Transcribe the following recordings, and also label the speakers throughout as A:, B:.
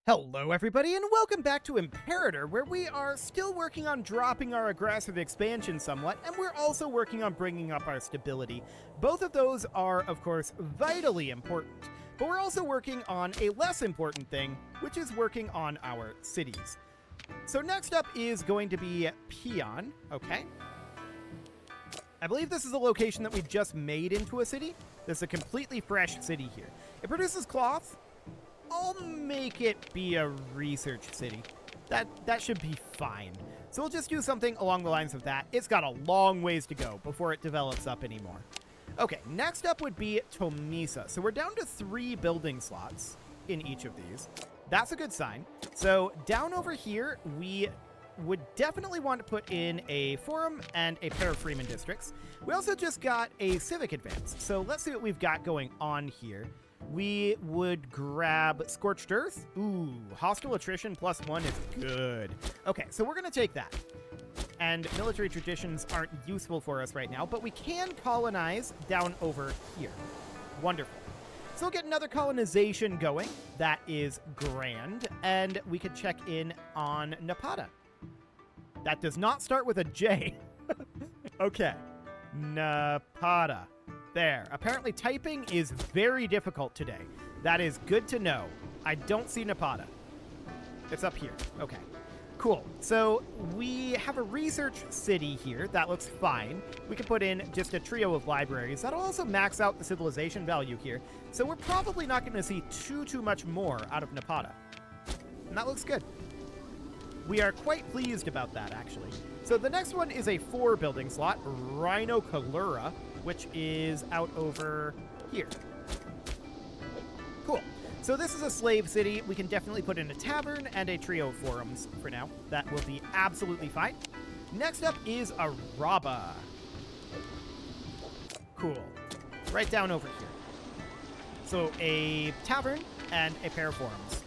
A: Hello, everybody, and welcome back to Imperator, where we are still working on dropping our aggressive expansion somewhat, and we're also working on bringing up our stability. Both of those are, of course, vitally important, but we're also working on a less important thing, which is working on our cities. So next up is going to be Peon, okay? I believe this is a location that we just made into a city. This is a completely fresh city here. It produces cloth. I'll make it be a research city. That should be fine. So we'll just do something along the lines of that. It's got a long ways to go before it develops up anymore. Okay, next up would be Tomisa. So we're down to 3 building slots in each of these. That's a good sign. So down over here, we would definitely want to put in a forum and a pair of freeman districts. We also just got a civic advance. So let's see what we've got going on here. We would grab Scorched Earth. Ooh, hostile attrition +1 is good. Okay, so we're going to take that. And military traditions aren't useful for us right now, but we can colonize down over here. Wonderful. So we'll get another colonization going. That is grand. And we could check in on Napata. That does not start with a J. Okay. Napata. There. Apparently typing is very difficult today. That is good to know. I don't see Napata. It's up here. Okay. Cool. So we have a research city here. That looks fine. We can put in just a trio of libraries. That'll also max out the civilization value here. So we're probably not going to see too much more out of Napata. And that looks good. We are quite pleased about that, actually. So the next one is a 4 building slot, Rhino Kalura, which is out over here. Cool. So this is a slave city. We can definitely put in a tavern and a trio of forums for now. That will be absolutely fine. Next up is Araba. Cool. Right down over here. So a tavern and a pair of forums.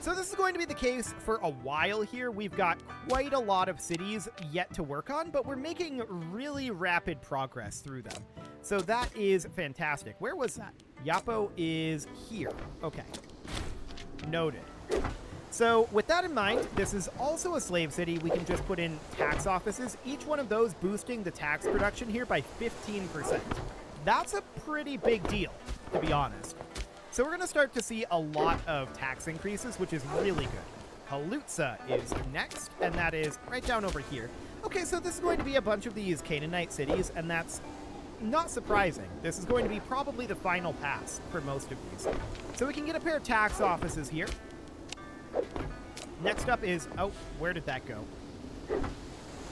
A: So this is going to be the case for a while here. We've got quite a lot of cities yet to work on, but we're making really rapid progress through them. So that is fantastic. Where was that? Yapo is here. Okay. Noted. So with that in mind, this is also a slave city. We can just put in tax offices, each one of those boosting the tax production here by 15%. That's a pretty big deal, to be honest. So we're going to start to see a lot of tax increases, which is really good. Halutza is next, and that is right down over here. Okay, so this is going to be a bunch of these Canaanite cities, and that's not surprising. This is going to be probably the final pass for most of these. So we can get a pair of tax offices here. Next up is, oh, where did that go?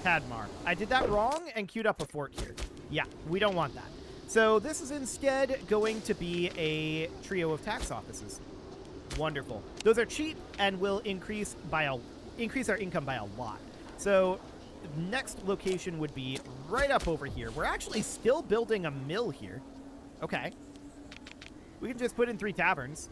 A: Padmar. I did that wrong and queued up a fort here. Yeah, we don't want that. So this is instead going to be a trio of tax offices. Wonderful. Those are cheap and will increase our income by a lot. So next location would be right up over here. We're actually still building a mill here. Okay. We can just put in 3 taverns.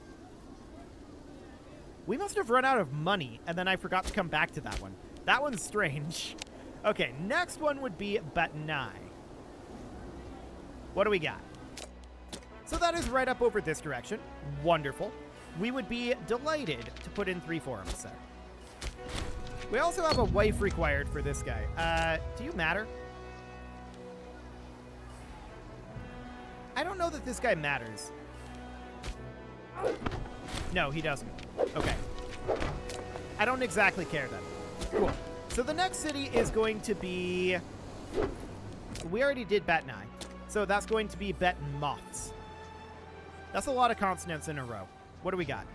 A: We must have run out of money, and then I forgot to come back to that one. That one's strange. Okay, next one would be Batnai. What do we got? So that is right up over this direction. Wonderful. We would be delighted to put in 3 forums there. We also have a wife required for this guy. Do you matter? I don't know that this guy matters. No, he doesn't. Okay. I don't exactly care then. Cool. So the next city is going to be... We already did Batnai. So that's going to be Bet Moths. That's a lot of consonants in a row. What do we got?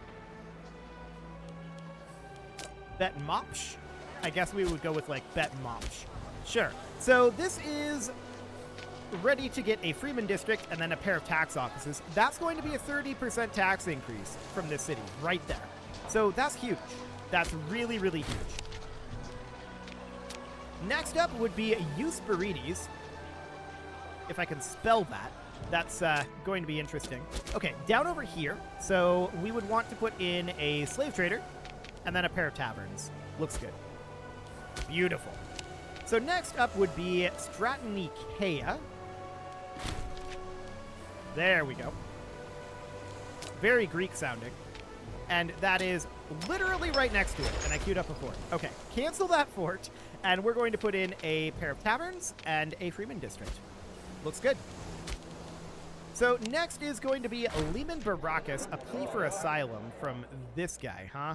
A: Bet Mopsh? I guess we would go with like Bet Mopsh. Sure. So this is ready to get a freeman district and then a pair of tax offices. That's going to be a 30% tax increase from this city right there. So that's huge. That's really, really huge. Next up would be Eusperides. If I can spell that, that's going to be interesting. Okay, down over here. So we would want to put in a slave trader and then a pair of taverns. Looks good. Beautiful. So next up would be Stratonicea. There we go. Very Greek sounding. And that is literally right next to it. And I queued up a fort. Okay, cancel that fort. And we're going to put in a pair of taverns and a freeman district. Looks good. So next is going to be Lehman Baracus, a plea for asylum from this guy, huh?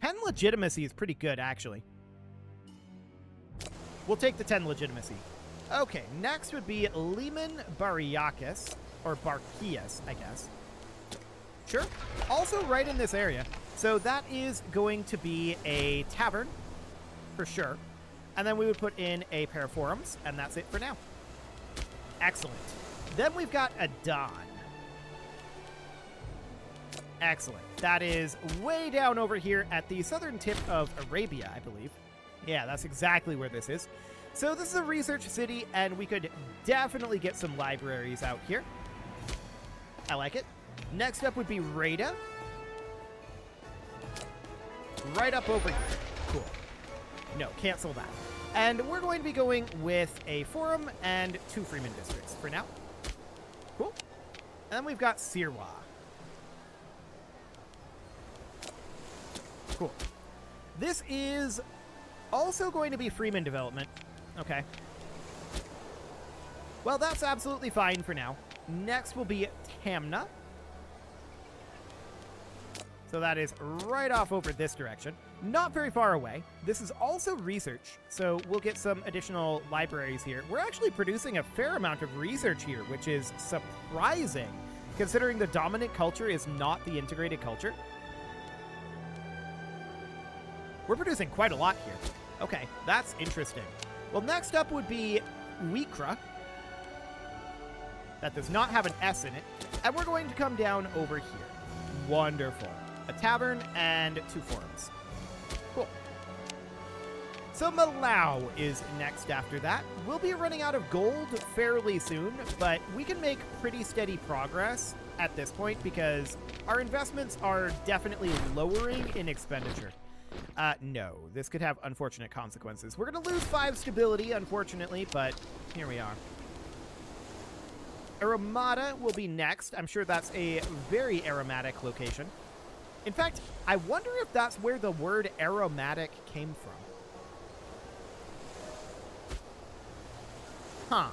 A: 10 legitimacy is pretty good, actually. We'll take the 10 legitimacy. Okay, next would be Lehman Baracus, or Barcius, I guess. Sure. Also right in this area. So that is going to be a tavern, for sure. And then we would put in a pair of forums, and that's it for now. Excellent. Then we've got a Don. Excellent. That is way down over here at the southern tip of Arabia, I believe. Yeah, that's exactly where this is. So this is a research city, and we could definitely get some libraries out here. I like it. Next up would be Rada. Right up over here. Cool. No, cancel that. And we're going to be going with a forum and 2 freeman districts for now. Cool. And then we've got Sirwa. Cool. This is also going to be freeman development. Okay. Well, that's absolutely fine for now. Next will be Tamna. So that is right off over this direction. Not very far away. This is also research, so we'll get some additional libraries here. We're actually producing a fair amount of research here, which is surprising, considering the dominant culture is not the integrated culture. We're producing quite a lot here. Okay, that's interesting. Well, next up would be Wikra. That does not have an S in it. And we're going to come down over here. Wonderful. A tavern and 2 forums. Cool. So Malau is next after that. We'll be running out of gold fairly soon, but we can make pretty steady progress at this point because our investments are definitely lowering in expenditure. No, this could have unfortunate consequences. We're going to lose 5 stability, unfortunately, but here we are. Aramata will be next. I'm sure that's a very aromatic location. In fact, I wonder if that's where the word aromatic came from. Huh.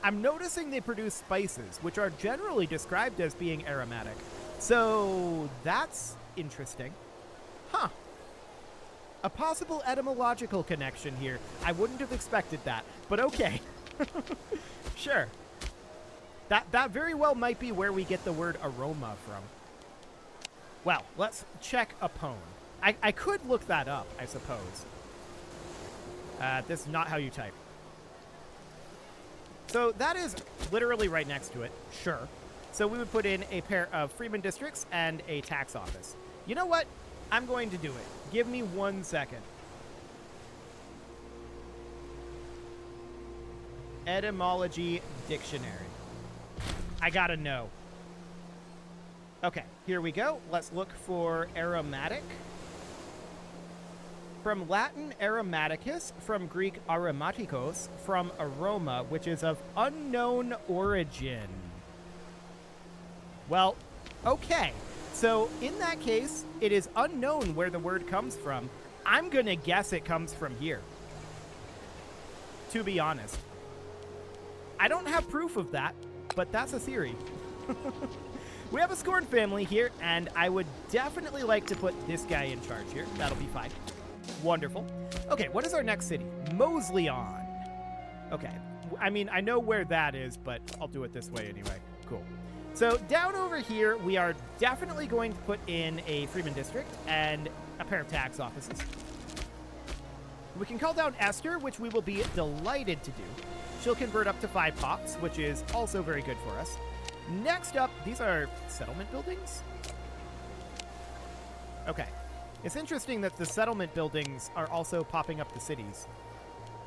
A: I'm noticing they produce spices, which are generally described as being aromatic. So that's interesting. Huh. A possible etymological connection here. I wouldn't have expected that, but okay. Sure. That very well might be where we get the word aroma from. Well, let's check Apone. I could look that up, I suppose. This is not how you type. So that is literally right next to it. Sure. So we would put in a pair of freeman districts and a tax office. You know what? I'm going to do it. Give me 1 second. Etymology dictionary. I gotta know. Okay, here we go. Let's look for aromatic. From Latin aromaticus, from Greek aromatikos, from aroma, which is of unknown origin. Well, okay. So in that case, it is unknown where the word comes from. I'm gonna guess it comes from here. To be honest. I don't have proof of that, but that's a theory. We have a Scorn family here, and I would definitely like to put this guy in charge here. That'll be fine. Wonderful. Okay, what is our next city? Mosleon. Okay, I mean, I know where that is, but I'll do it this way anyway. Cool. So down over here, we are definitely going to put in a freeman district and a pair of tax offices. We can call down Esther, which we will be delighted to do. She'll convert up to 5 pops, which is also very good for us. Next up, these are settlement buildings? Okay. It's interesting that the settlement buildings are also popping up the cities.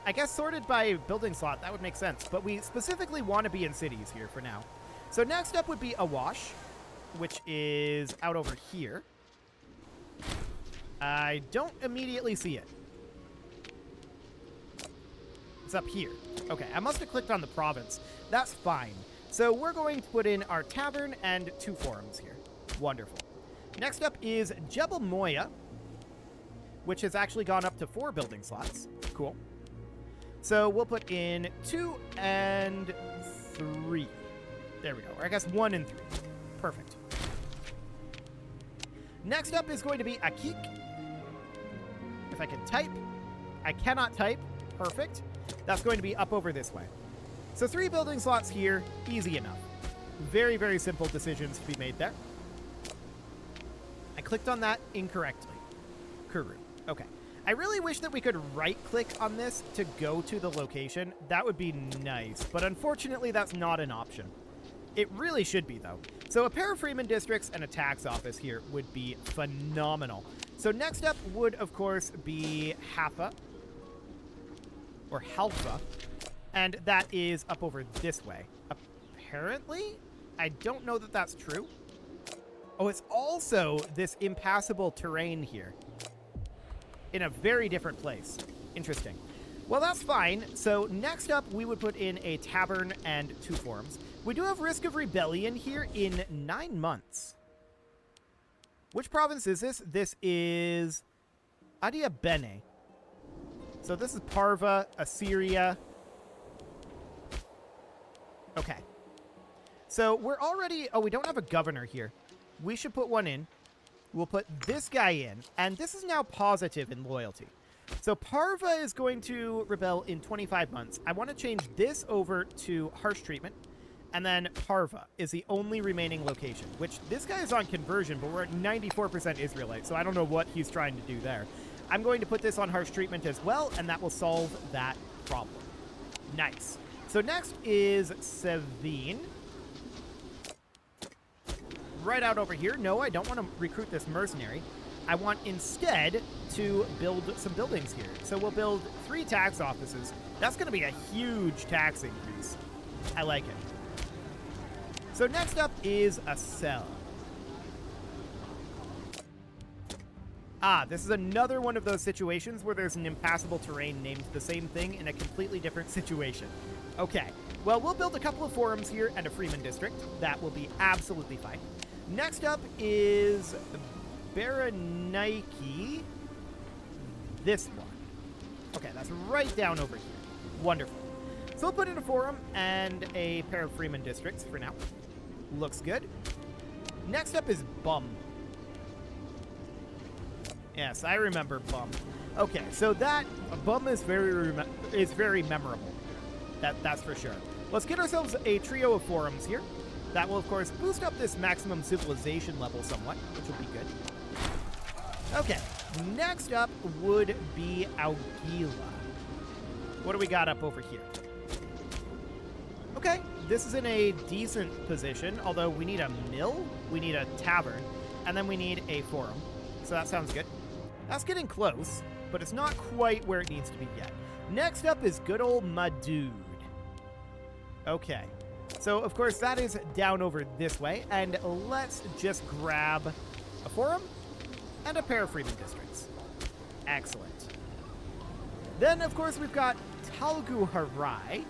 A: I guess sorted by building slot, that would make sense, but we specifically want to be in cities here for now. So next up would be Awash, which is out over here. I don't immediately see it. It's up here. Okay, I must have clicked on the province. That's fine. So we're going to put in our tavern and 2 forums here. Wonderful. Next up is Jebel Moya, which has actually gone up to 4 building slots. Cool. So we'll put in 2 and 3. There we go. Or I guess 1 and 3. Perfect. Next up is going to be Akik. If I can type. I cannot type. Perfect. That's going to be up over this way. So 3 building slots here. Easy enough. Very, very simple decisions to be made there. I clicked on that incorrectly. Kuru. Okay. I really wish that we could right-click on this to go to the location. That would be nice, but unfortunately that's not an option. It really should be, though. So a pair of Freeman districts and a tax office here would be phenomenal. So next up would, of course, be Haffa, or Halfa, and that is up over this way. Apparently, I don't know that that's true. Oh, it's also this impassable terrain here in a very different place. Interesting. Well, that's fine. So next up, we would put in a tavern and 2 forums. We do have risk of rebellion here in 9 months. Which province is this? This is Adia Bene. So this is Parva, Assyria. Okay. So we're already... Oh, we don't have a governor here. We should put one in. We'll put this guy in. And this is now positive in loyalty. So Parva is going to rebel in 25 months. I want to change this over to harsh treatment. And then Parva is the only remaining location, which this guy is on conversion, but we're at 94% Israelite, so I don't know what he's trying to do there. I'm going to put this on harsh treatment as well, and that will solve that problem. Nice. So next is Sevine. Right out over here. No, I don't want to recruit this mercenary. I want instead to build some buildings here. So we'll build 3 tax offices. That's going to be a huge tax increase. I like it. So next up is a cell. Ah, this is another one of those situations where there's an impassable terrain named the same thing in a completely different situation. Okay, well, we'll build a couple of forums here and a Freeman district. That will be absolutely fine. Next up is Berenike. This one. Okay, that's right down over here. Wonderful. So we'll put in a forum and a pair of Freeman districts for now. Looks good. Next up is Bum. Yes, I remember Bum. Okay, so that Bum is very memorable. That's for sure. Let's get ourselves a trio of forums here. That will, of course, boost up this maximum civilization level somewhat, which will be good. Okay, next up would be Augila. What do we got up over here? Okay, this is in a decent position, although we need a mill, we need a tavern, and then we need a forum. So that sounds good. That's getting close, but it's not quite where it needs to be yet. Next up is good old Madud. Okay, so of course that is down over this way, and let's just grab a forum and a pair of Freeman districts. Excellent. Then, of course, we've got Talgu Harai.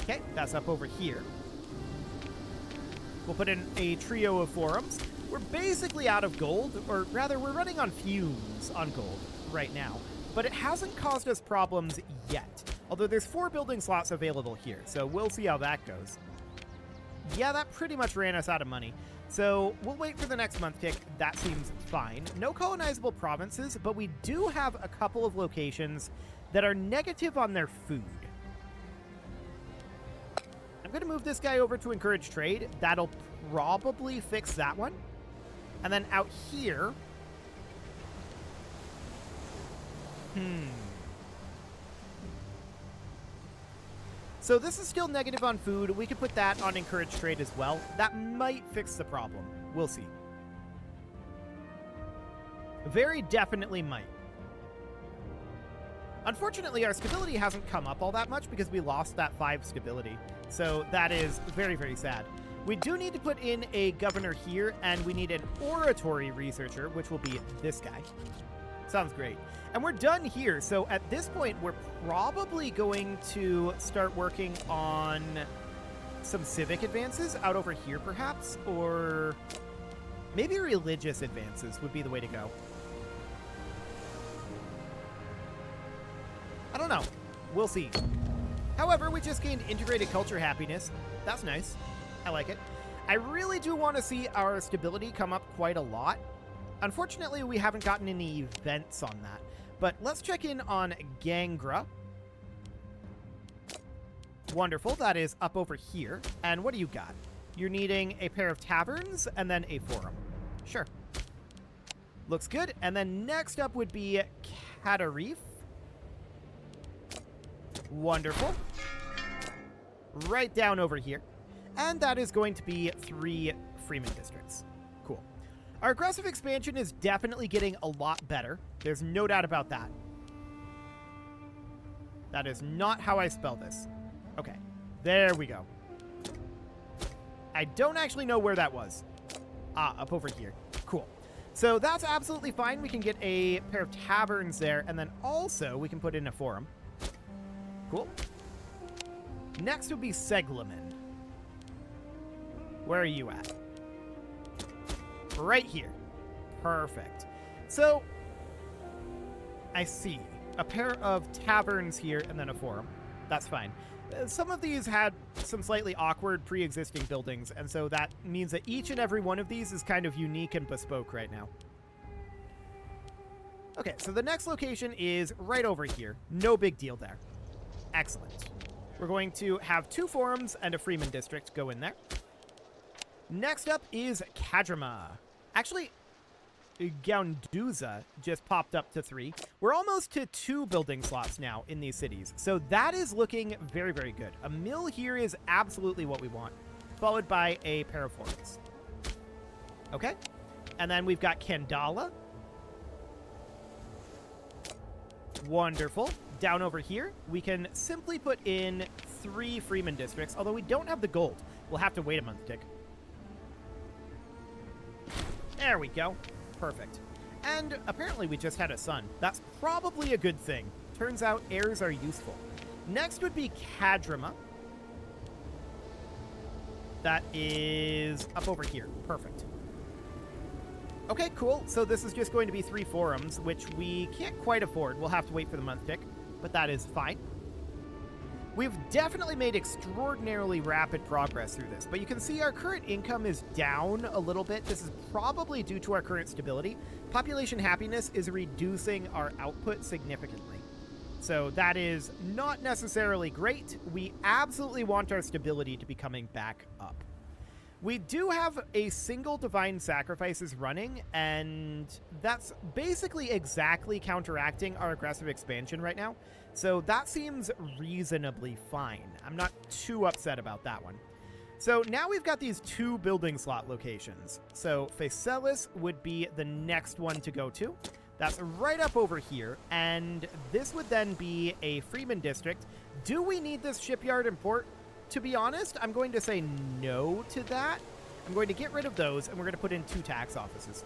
A: Okay, that's up over here. We'll put in a trio of forums. We're basically out of gold, or rather, we're running on fumes on gold right now. But it hasn't caused us problems yet. Although there's 4 building slots available here, so we'll see how that goes. Yeah, that pretty much ran us out of money. So we'll wait for the next month tick. That seems fine. No colonizable provinces, but we do have a couple of locations that are negative on their food. I'm going to move this guy over to encourage trade. That'll probably fix that one. And then out here... So this is still negative on food. We could put that on encourage trade as well. That might fix the problem. We'll see. Very definitely might. Unfortunately, our stability hasn't come up all that much because we lost that 5 stability. So that is very, very sad. We do need to put in a governor here, and we need an oratory researcher, which will be this guy. Sounds great. And we're done here. So at this point, we're probably going to start working on some civic advances out over here, perhaps, or maybe religious advances would be the way to go. I don't know. We'll see. However, we just gained integrated culture happiness. That's nice. I like it. I really do want to see our stability come up quite a lot. Unfortunately, we haven't gotten any events on that. But let's check in on Gangra. Wonderful. That is up over here. And what do you got? You're needing a pair of taverns and then a forum. Sure. Looks good. And then next up would be Katarif. Wonderful. Right down over here. And that is going to be 3 Freeman districts. Cool. Our aggressive expansion is definitely getting a lot better. There's no doubt about that. That is not how I spell this. Okay. There we go. I don't actually know where that was. Ah, up over here. Cool. So that's absolutely fine. We can get a pair of taverns there, and then also we can put in a forum. Cool. Next would be Segleman. Where are you at? Right here. Perfect. So, I see. A pair of taverns here and then a forum. That's fine. Some of these had some slightly awkward pre-existing buildings, and so that means that each and every one of these is kind of unique and bespoke right now. Okay, so the next location is right over here. No big deal there. Excellent. We're going to have 2 forums and a Freeman district go in there. Next up is Kadrama. Actually, Gaunduza just popped up to 3. We're almost to 2 building slots now in these cities. So that is looking very, very good. A mill here is absolutely what we want, followed by a pair of forts. Okay. And then we've got Kandala. Wonderful. Down over here, we can simply put in 3 Freeman districts, although we don't have the gold. We'll have to wait a month tick. There we go. Perfect. And apparently we just had a son. That's probably a good thing. Turns out heirs are useful. Next would be Kadrama. That is up over here. Perfect. Okay, cool. So this is just going to be 3 forums, which we can't quite afford. We'll have to wait for the month tick, but that is fine. We've definitely made extraordinarily rapid progress through this, but you can see our current income is down a little bit. This is probably due to our current stability. Population happiness is reducing our output significantly. So that is not necessarily great. We absolutely want our stability to be coming back up. We do have a single divine sacrifices running, and that's basically exactly counteracting our aggressive expansion right now. So that seems reasonably fine. I'm not too upset about that one. So now we've got these 2 building slot locations. So Phaselis would be the next one to go to. That's right up over here, and this would then be a Freeman district. Do we need this shipyard and port? To be honest, I'm going to say no to that. I'm going to get rid of those, and we're going to put in 2 tax offices.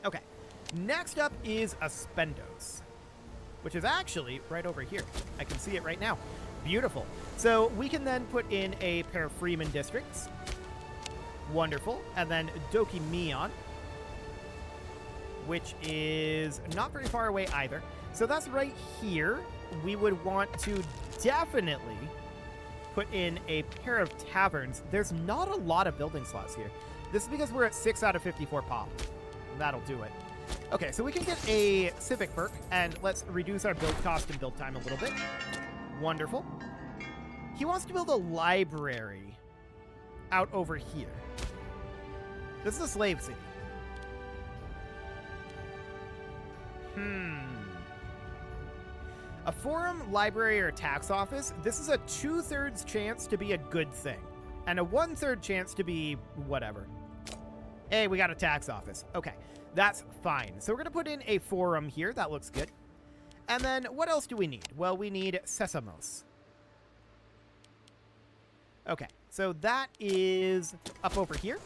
A: Okay. Next up is Aspendos, which is actually right over here. I can see it right now. Beautiful. So we can then put in a pair of Freeman districts. Wonderful. And then Doki Mion, which is not very far away either. So that's right here. We would want to definitely put in a pair of taverns. There's not a lot of building slots here. This is because we're at 6 out of 54 pop. That'll do it. Okay, so we can get a civic perk, and let's reduce our build cost and build time a little bit. Wonderful. He wants to build a library out over here. This is a slave city. A forum, library, or tax office, this is a 2/3 chance to be a good thing, and a 1/3 chance to be whatever. Hey, we got a tax office. Okay, that's fine. So we're going to put in a forum here. That looks good. And then what else do we need? Well, we need Sesamos. Okay, so that is up over here.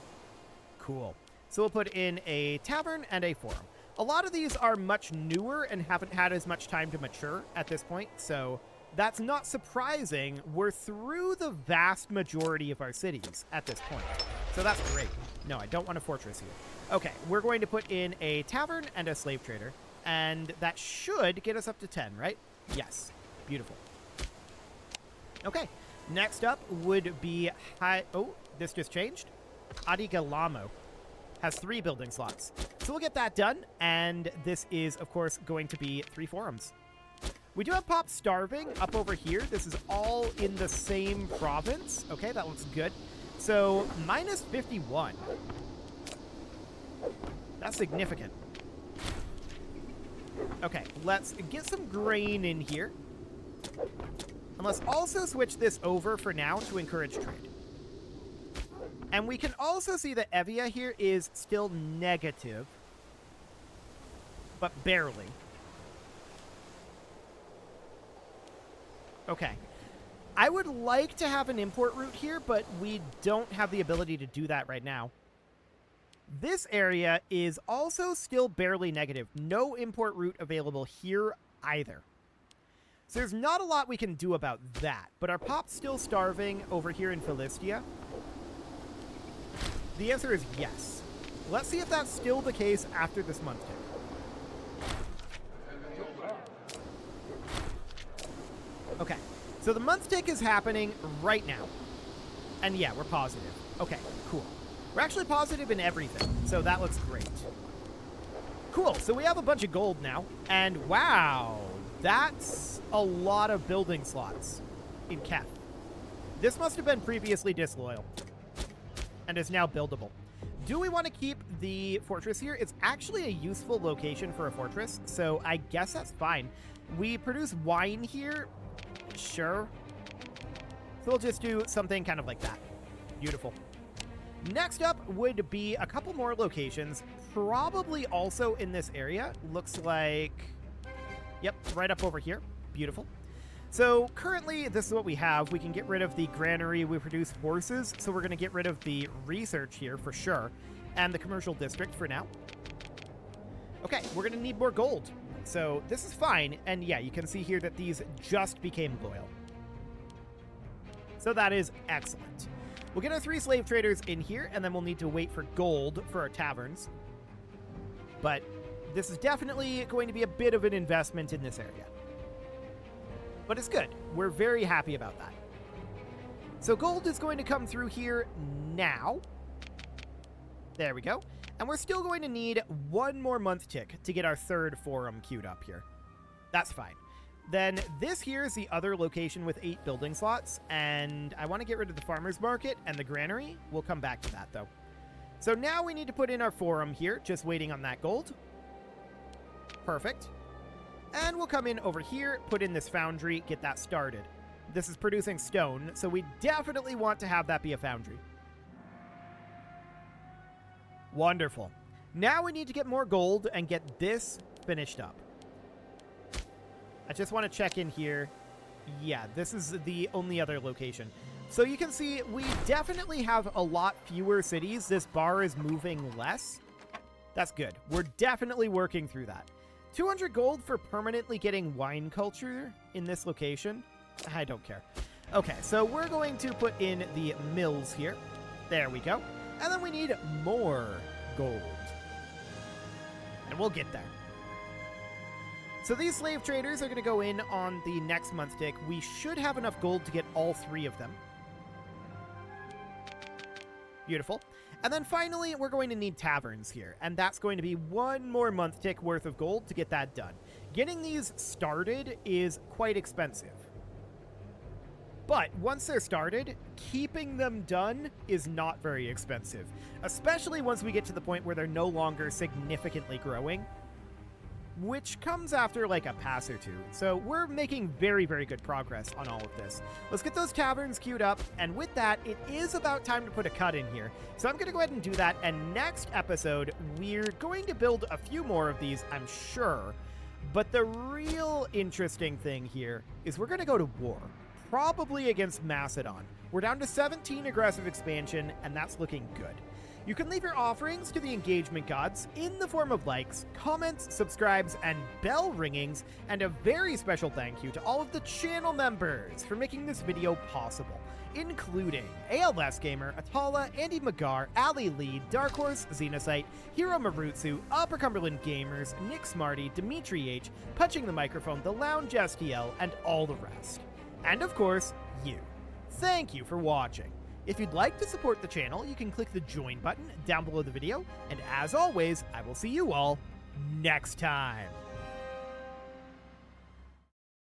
A: Cool. So we'll put in a tavern and a forum. A lot of these are much newer and haven't had as much time to mature at this point, so That's not surprising. We're through the vast majority of our cities at this point. So that's great. No, I don't want a fortress here. Okay, we're going to put in a tavern and a slave trader. And that should get us up to 10, right? Yes. Beautiful. Okay. Next up would be... Oh, this just changed. Adigalamo has 3 building slots. So we'll get that done. And this is, of course, going to be 3 forums. We do have Pop Starving up over here. This is all in the same province. Okay, that looks good. So, minus 51. That's significant. Okay, let's get some grain in here. And let's also switch this over for now to encourage trade. And we can also see that Evia here is still negative. But barely. Okay. I would like to have an import route here, but we don't have the ability to do that right now. This area is also still barely negative. No import route available here either. So there's not a lot we can do about that. But are Pops still starving over here in Philistia? The answer is yes. Let's see if that's still the case after this month tick. Okay, so the month tick is happening right now. And yeah, we're positive. Okay, cool. We're actually positive in everything, so that looks great. Cool, so we have a bunch of gold now. And wow, that's a lot of building slots in Kef. This must have been previously disloyal and is now buildable. Do we want to keep the fortress here? It's actually a useful location for a fortress, so I guess that's fine. We produce wine here. Sure. So we'll just do something kind of like that. Beautiful. Next up would be a couple more locations, probably also in this area. Looks like, yep, right up over here. Beautiful. So currently, this is what we have. We can get rid of the granary. We produce horses, so we're going to get rid of the research here for sure, and the commercial district for now. Okay, we're going to need more gold. So this is fine, and yeah, you can see here that these just became loyal. So that is excellent. We'll get our 3 slave traders in here, and then we'll need to wait for gold for our taverns. But this is definitely going to be a bit of an investment in this area. But it's good. We're very happy about that. So gold is going to come through here now. There we go. And we're still going to need 1 more month tick to get our 3rd forum queued up here. That's fine. Then this here is the other location with 8 building slots, and I want to get rid of the farmer's market and the granary. We'll come back to that, though. So now we need to put in our forum here, just waiting on that gold. Perfect. And we'll come in over here, put in this foundry, get that started. This is producing stone, so we definitely want to have that be a foundry. Wonderful. Now we need to get more gold and get this finished up. I just want to check in here. Yeah, this is the only other location. So you can see we definitely have a lot fewer cities. This bar is moving less. That's good. We're definitely working through that. 200 gold for permanently getting wine culture in this location. I don't care. Okay, so we're going to put in the mills here. There we go. And then we need more gold. And we'll get there. So these slave traders are going to go in on the next month tick. We should have enough gold to get all 3 of them. Beautiful. And then finally, we're going to need taverns here. And that's going to be 1 more month tick worth of gold to get that done. Getting these started is quite expensive. But once they're started, keeping them done is not very expensive. Especially once we get to the point where they're no longer significantly growing. Which comes after like a pass or 2. So we're making very, very good progress on all of this. Let's get those taverns queued up, and with that, it is about time to put a cut in here. So I'm going to go ahead and do that, and next episode, we're going to build a few more of these, I'm sure. But the real interesting thing here is we're going to go to war, probably against Macedon. We're down to 17 aggressive expansion, and that's looking good. You can leave your offerings to the engagement gods in the form of likes, comments, subscribes, and bell ringings, and a very special thank you to all of the channel members for making this video possible, including ALS Gamer, Atala, Andy Magar, Ali Lee, Dark Horse, Xenocyte, Hiro Marutsu, Upper Cumberland Gamers, Nick Smarty, Dimitri H, Punching the Microphone, The Lounge STL, and all the rest. And of course, you. Thank you for watching. If you'd like to support the channel, you can click the join button down below the video, and as always, I will see you all next time.